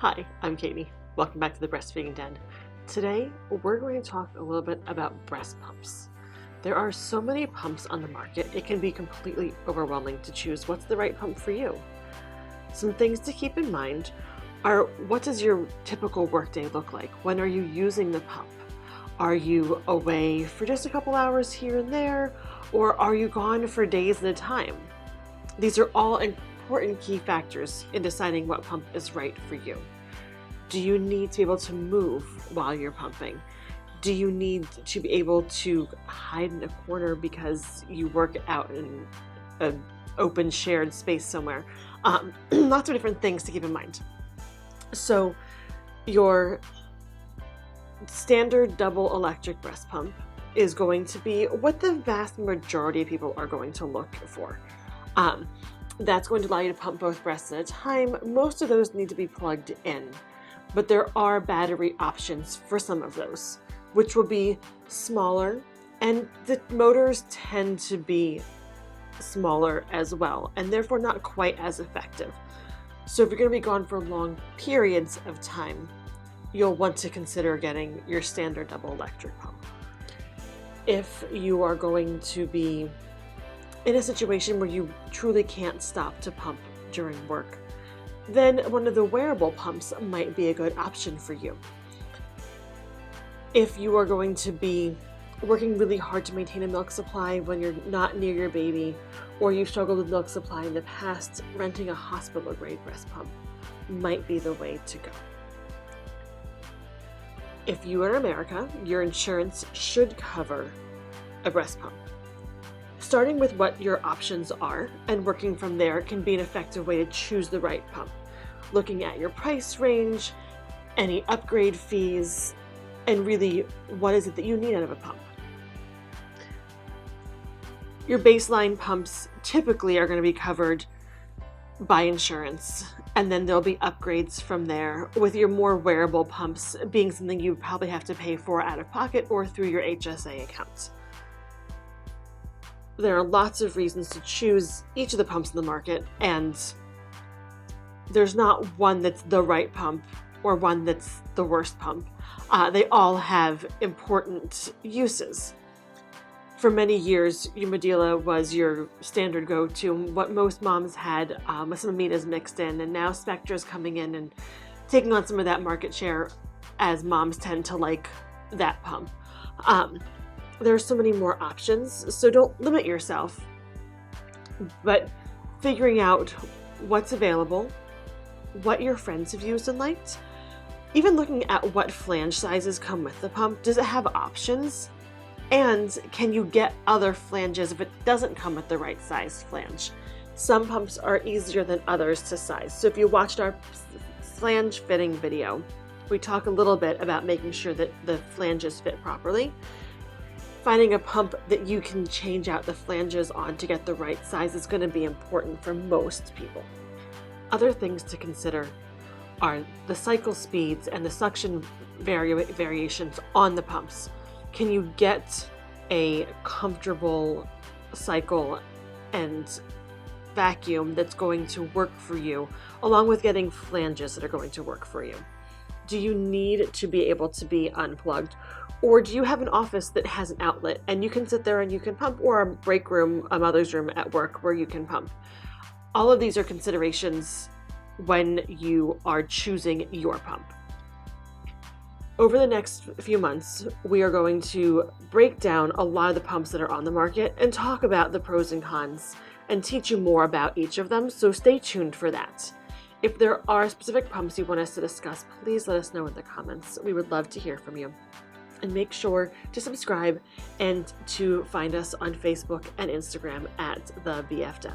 Hi, I'm Katie. Welcome back to the Breastfeeding Den. Today, we're going to talk a little bit about breast pumps. There are so many pumps on the market, it can be completely overwhelming to choose what's the right pump for you. Some things to keep in mind are, what does your typical workday look like? When are you using the pump? Are you away for just a couple hours here and there, or are you gone for days at a time? These are all important key factors in deciding what pump is right for you. Do you need to be able to move while you're pumping? Do you need to be able to hide in a corner because you work out in an open shared space somewhere? Lots of different things to keep in mind. So your standard double electric breast pump is going to be what the vast majority of people are going to look for. That's going to allow you to pump both breasts at a time. Most of those need to be plugged in, but there are battery options for some of those, which will be smaller, and the motors tend to be smaller as well, and therefore not quite as effective. So if you're going to be gone for long periods of time, you'll want to consider getting your standard double electric pump. If you are going to be in a situation where you truly can't stop to pump during work, then one of the wearable pumps might be a good option for you. If you are going to be working really hard to maintain a milk supply when you're not near your baby, or you've struggled with milk supply in the past, renting a hospital-grade breast pump might be the way to go. If you are in America, your insurance should cover a breast pump. Starting with what your options are and working from there can be an effective way to choose the right pump. Looking at your price range, any upgrade fees, and really what is it that you need out of a pump. Your baseline pumps typically are going to be covered by insurance, and then there'll be upgrades from there, with your more wearable pumps being something you probably have to pay for out of pocket or through your HSA account. There are lots of reasons to choose each of the pumps in the market, and there's not one that's the right pump or one that's the worst pump. They all have important uses. For many years, Umedila was your standard go-to, what most moms had with some aminas mixed in, and now Spectra's coming in and taking on some of that market share, as moms tend to like that pump. There are so many more options, so don't limit yourself, but figuring out what's available, what your friends have used and liked, even looking at what flange sizes come with the pump. Does it have options? And can you get other flanges if it doesn't come with the right size flange? Some pumps are easier than others to size. So if you watched our flange fitting video, we talk a little bit about making sure that the flanges fit properly. Finding a pump that you can change out the flanges on to get the right size is going to be important for most people. Other things to consider are the cycle speeds and the suction variations on the pumps. Can you get a comfortable cycle and vacuum that's going to work for you, along with getting flanges that are going to work for you? Do you need to be able to be unplugged? Or do you have an office that has an outlet and you can sit there and you can pump, or a break room, a mother's room at work where you can pump? All of these are considerations when you are choosing your pump. Over the next few months, we are going to break down a lot of the pumps that are on the market and talk about the pros and cons and teach you more about each of them, so stay tuned for that. If there are specific pumps you want us to discuss, please let us know in the comments. We would love to hear from you. And make sure to subscribe and to find us on Facebook and Instagram at the BF Den.